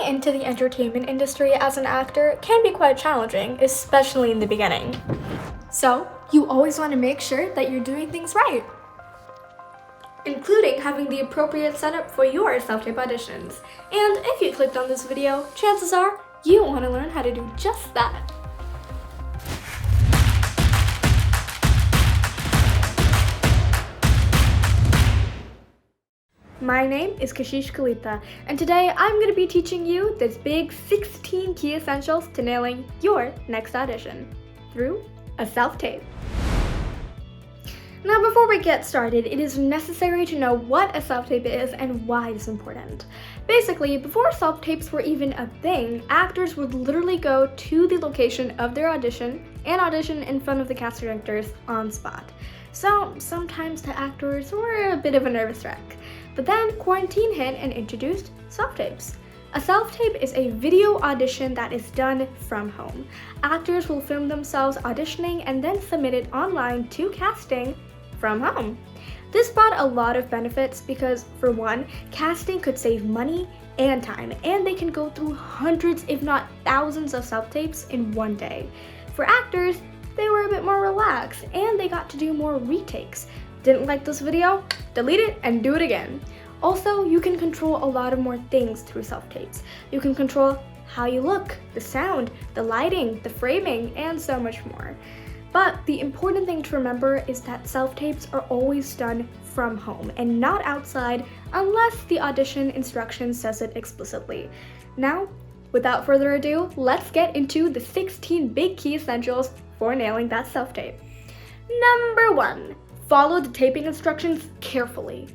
into the entertainment industry as an actor can be quite challenging, especially in the beginning. So, you always want to make sure that you're doing things right, including having the appropriate setup for your self-tape auditions. And if you clicked on this video, chances are you want to learn how to do just that. My name is Kashish Kalita, and today I'm going to be teaching you this big 16 key essentials to nailing your next audition through a self-tape. Now, before we get started, it is necessary to know what a self-tape is and why it's important. Basically, before self-tapes were even a thing, actors would literally go to the location of their audition and audition in front of the cast directors on spot. So sometimes the actors were a bit of a nervous wreck. But then quarantine hit and introduced self-tapes. A self-tape is a video audition that is done from home. Actors will film themselves auditioning and then submit it online to casting from home. This brought a lot of benefits because, for one, casting could save money and time, and they can go through hundreds if not thousands of self-tapes in one day. For actors, they were a bit more relaxed and they got to do more retakes. Didn't like this video? Delete it and do it again. Also, you can control a lot of more things through self-tapes. You can control how you look, the sound, the lighting, the framing, and so much more. But the important thing to remember is that self-tapes are always done from home and not outside unless the audition instruction says it explicitly. Now, without further ado, let's get into the 16 big key essentials for nailing that self-tape. Number 1. Follow the taping instructions carefully.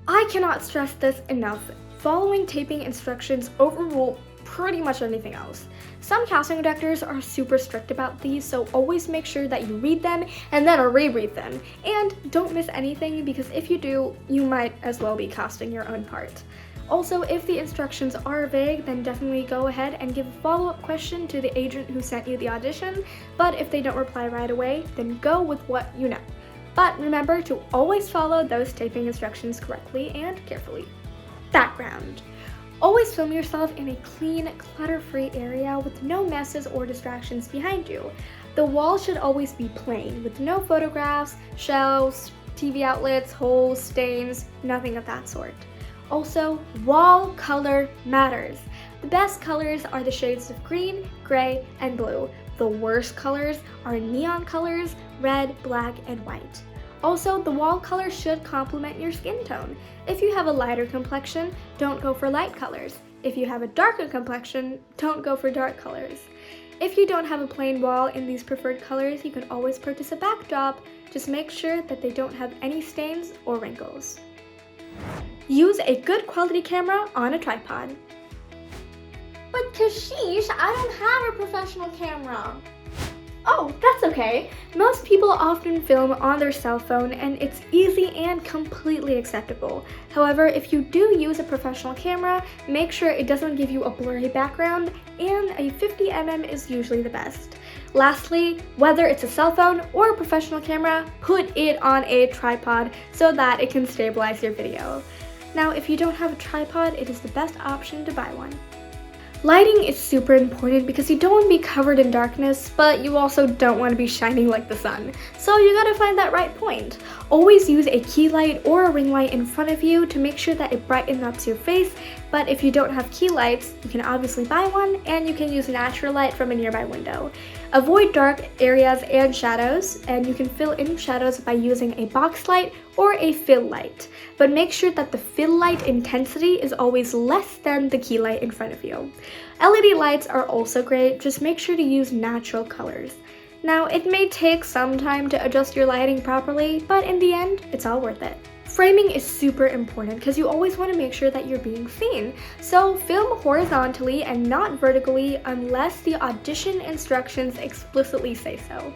I cannot stress this enough. Following taping instructions overrule pretty much anything else. Some casting directors are super strict about these, so always make sure that you read them and then reread them. And don't miss anything, because if you do, you might as well be casting your own part. Also, if the instructions are vague, then definitely go ahead and give a follow-up question to the agent who sent you the audition, but if they don't reply right away, then go with what you know. But remember to always follow those taping instructions correctly and carefully. Background. Always film yourself in a clean, clutter-free area with no messes or distractions behind you. The wall should always be plain, with no photographs, shelves, TV outlets, holes, stains, nothing of that sort. Also, wall color matters. The best colors are the shades of green, gray, and blue. The worst colors are neon colors, red, black, and white. Also, the wall color should complement your skin tone. If you have a lighter complexion, don't go for light colors. If you have a darker complexion, don't go for dark colors. If you don't have a plain wall in these preferred colors, you can always purchase a backdrop. Just make sure that they don't have any stains or wrinkles. Use a good quality camera on a tripod. But Kashish, I don't have a professional camera. Oh, that's okay. Most people often film on their cell phone and it's easy and completely acceptable. However, if you do use a professional camera, make sure it doesn't give you a blurry background, and a 50mm is usually the best. Lastly, whether it's a cell phone or a professional camera, put it on a tripod so that it can stabilize your video. Now, if you don't have a tripod, it is the best option to buy one. Lighting is super important because you don't want to be covered in darkness, but you also don't want to be shining like the sun. So you gotta find that right point. Always use a key light or a ring light in front of you to make sure that it brightens up your face, but if you don't have key lights, you can obviously buy one, and you can use natural light from a nearby window. Avoid dark areas and shadows, and you can fill in shadows by using a box light or a fill light. But make sure that the fill light intensity is always less than the key light in front of you. LED lights are also great, just make sure to use natural colors. Now, it may take some time to adjust your lighting properly, but in the end, it's all worth it. Framing is super important because you always want to make sure that you're being seen. So film horizontally and not vertically unless the audition instructions explicitly say so.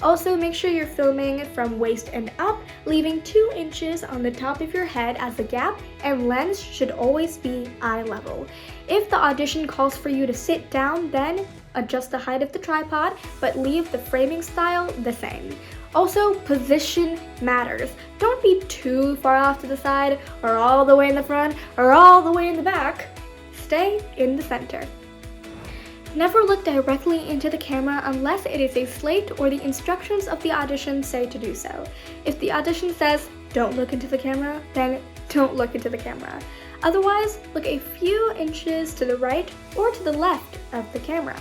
Also, make sure you're filming from waist and up, leaving 2 inches on the top of your head as a gap, and lens should always be eye level. If the audition calls for you to sit down, then adjust the height of the tripod, but leave the framing style the same. Also, position matters. Don't be too far off to the side, or all the way in the front, or all the way in the back. Stay in the center. Never look directly into the camera unless it is a slate or the instructions of the audition say to do so. If the audition says, don't look into the camera, then don't look into the camera. Otherwise, look a few inches to the right or to the left of the camera.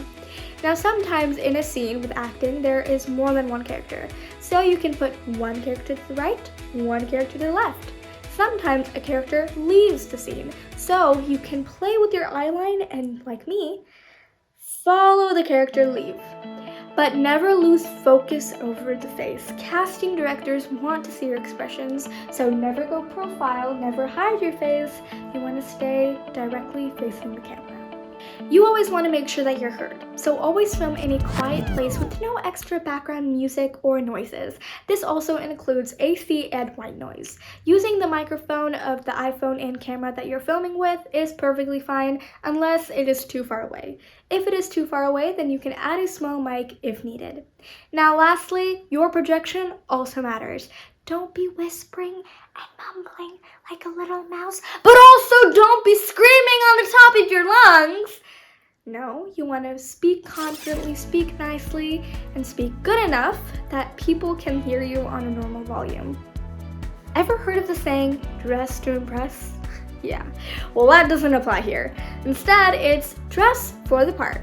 Now, sometimes in a scene with acting, there is more than one character. So you can put one character to the right, one character to the left. Sometimes a character leaves the scene, so you can play with your eyeline and, like me, follow the character leave. But never lose focus over the face. Casting directors want to see your expressions, so never go profile, never hide your face. You want to stay directly facing the camera. You always want to make sure that you're heard, so always film in a quiet place with no extra background music or noises. This also includes AC and white noise. Using the microphone of the iPhone and camera that you're filming with is perfectly fine unless it is too far away. If it is too far away, then you can add a small mic if needed. Now lastly, your projection also matters. Don't be whispering and mumbling like a little mouse, but also don't be screaming on the top of your lungs. No, you want to speak confidently, speak nicely, and speak good enough that people can hear you on a normal volume. Ever heard of the saying, dress to impress? Yeah, well that doesn't apply here. Instead, it's dress for the part.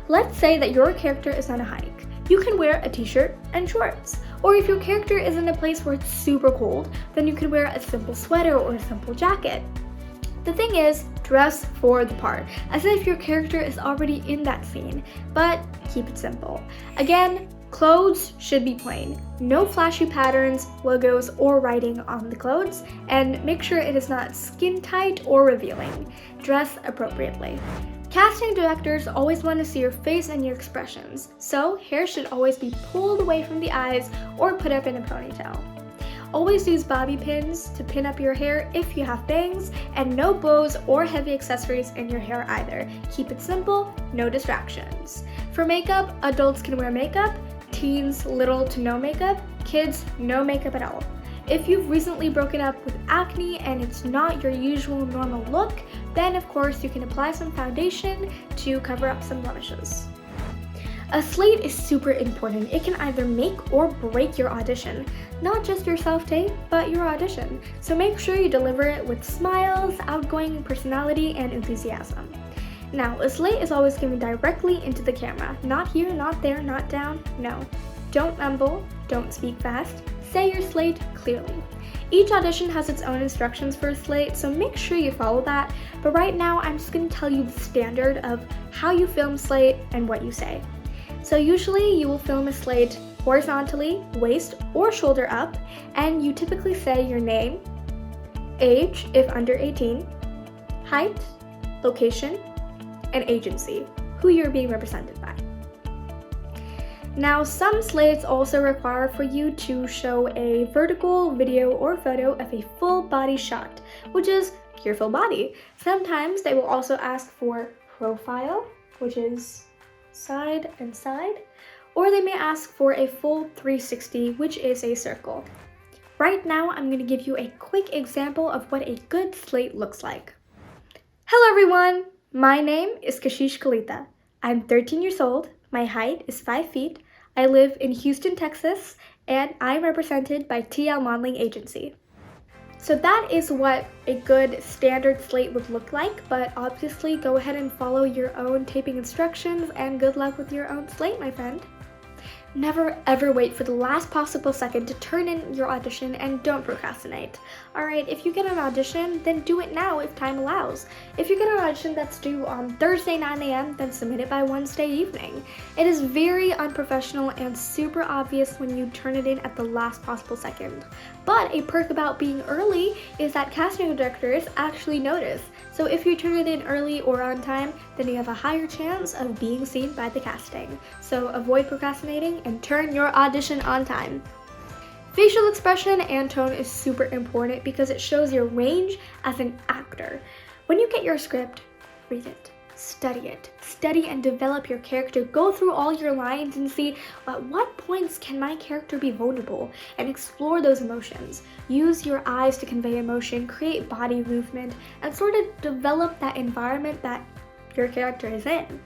Let's say that your character is on a hike. You can wear a t-shirt and shorts. Or if your character is in a place where it's super cold, then you can wear a simple sweater or a simple jacket. The thing is, dress for the part, as if your character is already in that scene, but keep it simple. Again, clothes should be plain. No flashy patterns, logos, or writing on the clothes, and make sure it is not skin tight or revealing. Dress appropriately. Casting directors always want to see your face and your expressions, so hair should always be pulled away from the eyes or put up in a ponytail. Always use bobby pins to pin up your hair if you have bangs, and no bows or heavy accessories in your hair either. Keep it simple, no distractions. For makeup, adults can wear makeup, teens little to no makeup, kids no makeup at all. If you've recently broken up with acne and it's not your usual normal look, then of course you can apply some foundation to cover up some blemishes. A slate is super important. It can either make or break your audition. Not just your self-tape, but your audition. So make sure you deliver it with smiles, outgoing personality, and enthusiasm. Now, a slate is always given directly into the camera. Not here, not there, not down, no. Don't mumble, don't speak fast, say your slate clearly. Each audition has its own instructions for a slate, so make sure you follow that. But right now, I'm just going to tell you the standard of how you film slate and what you say. So usually you will film a slate horizontally, waist or shoulder up, and you typically say your name, age if under 18, height, location, and agency, who you're being represented by. Now, some slates also require for you to show a vertical video or photo of a full body shot, which is your full body. Sometimes they will also ask for profile, which is side and side, or they may ask for a full 360, which is a circle. Right now, I'm going to give you a quick example of what a good slate looks like. Hello everyone, my name is Kashish Kalita. I'm 13 years old, my height is 5 feet, I live in Houston, Texas, and I'm represented by TL Modeling Agency. So that is what a good standard slate would look like, but obviously go ahead and follow your own taping instructions and good luck with your own slate, my friend. Never ever wait for the last possible second to turn in your audition and don't procrastinate. Alright, if you get an audition, then do it now if time allows. If you get an audition that's due on Thursday 9 a.m., then submit it by Wednesday evening. It is very unprofessional and super obvious when you turn it in at the last possible second. But a perk about being early is that casting directors actually notice. So if you turn it in early or on time, then you have a higher chance of being seen by the casting. So avoid procrastinating and turn your audition on time. Facial expression and tone is super important because it shows your range as an actor. When you get your script, read it. study it. Study and develop your character. Go through all your lines and see at what points can my character be vulnerable, and explore those emotions. Use your eyes to convey emotion, create body movement, and sort of develop that environment that your character is in.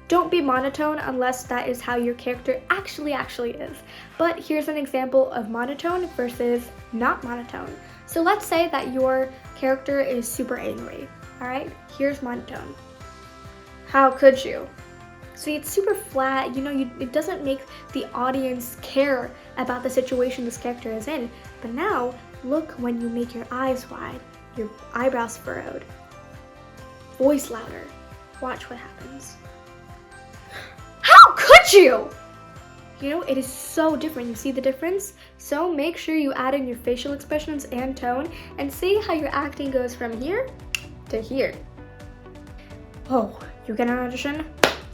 Don't be monotone unless that is how your character actually is. But here's an example of monotone versus not monotone. So let's say that your character is super angry. All right, here's monotone. How could you? See, it's super flat, it doesn't make the audience care about the situation this character is in. But now, look when you make your eyes wide, your eyebrows furrowed, voice louder. Watch what happens. How could you? It is so different. You see the difference? So make sure you add in your facial expressions and tone and see how your acting goes from here to here. Oh, you get an audition?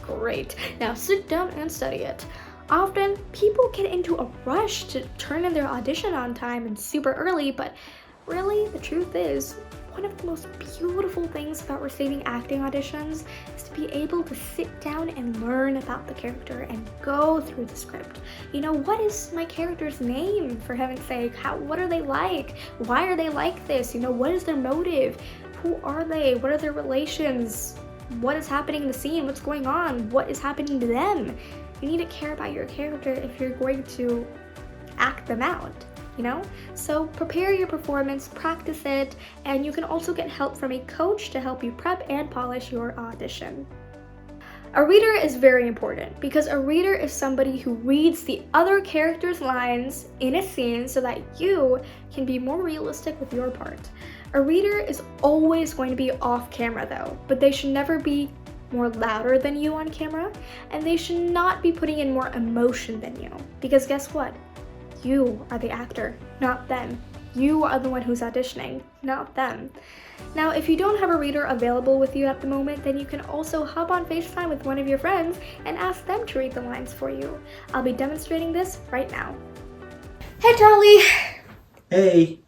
Great. Now sit down and study it. Often, people get into a rush to turn in their audition on time and super early, but really, the truth is, one of the most beautiful things about receiving acting auditions is to be able to sit down and learn about the character and go through the script. What is my character's name, for heaven's sake? What are they like? Why are they like this? What is their motive? Who are they? What are their relations? What is happening in the scene? What's going on? What is happening to them? You need to care about your character if you're going to act them out. So prepare your performance, practice it, and you can also get help from a coach to help you prep and polish your audition. A reader is very important because a reader is somebody who reads the other character's lines in a scene so that you can be more realistic with your part. A reader is always going to be off camera though, but they should never be more louder than you on camera, and they should not be putting in more emotion than you, because guess what? You are the actor, not them. You are the one who's auditioning, not them. Now, if you don't have a reader available with you at the moment, then you can also hop on FaceTime with one of your friends and ask them to read the lines for you. I'll be demonstrating this right now. Hey, Charlie! Hey!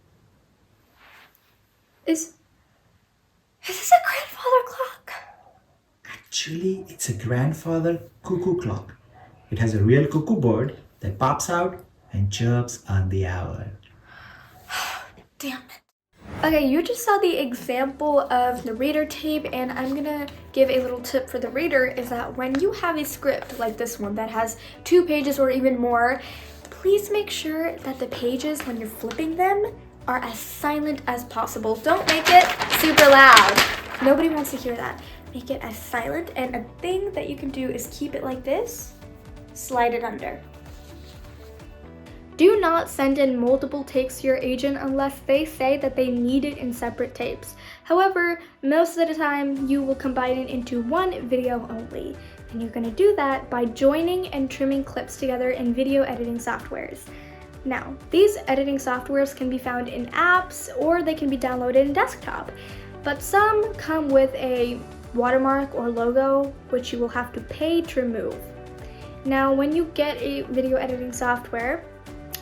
Is this a grandfather clock? Actually, it's a grandfather cuckoo clock. It has a real cuckoo bird that pops out and chirps on the hour. Damn it. Okay, you just saw the example of the reader tape, and I'm gonna give a little tip for the reader is that when you have a script like this one that has 2 pages or even more, please make sure that the pages, when you're flipping them, are as silent as possible. Don't make it super loud. Nobody wants to hear that. Make it as silent, and a thing that you can do is keep it like this, slide it under. Do not send in multiple takes to your agent unless they say that they need it in separate tapes. However, most of the time you will combine it into one video only. And you're going to do that by joining and trimming clips together in video editing softwares. Now, these editing softwares can be found in apps or they can be downloaded in desktop. But some come with a watermark or logo, which you will have to pay to remove. Now, when you get a video editing software,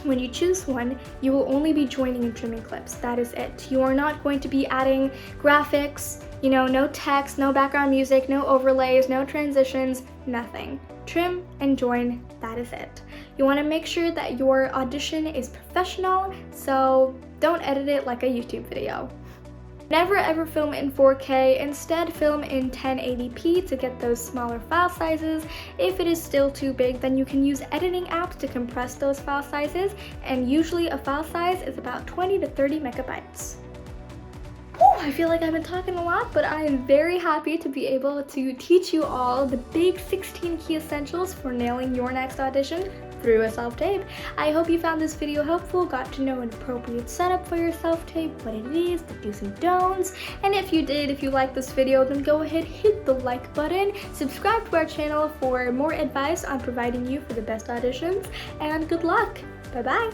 when you choose one, you will only be joining and trimming clips. That is it. You are not going to be adding graphics, no text, no background music, no overlays, no transitions, nothing. Trim and join, that is it. You want to make sure that your audition is professional, so don't edit it like a YouTube video. Never ever film in 4K, instead film in 1080p to get those smaller file sizes. If it is still too big, then you can use editing apps to compress those file sizes, and usually a file size is about 20 to 30 megabytes. I feel like I've been talking a lot, but I am very happy to be able to teach you all the big 16 key essentials for nailing your next audition through a self-tape. I hope you found this video helpful, got to know an appropriate setup for your self-tape, what it is, the do's and don'ts, and if you liked this video, then go ahead, hit the like button, subscribe to our channel for more advice on providing you for the best auditions, and good luck! Bye-bye!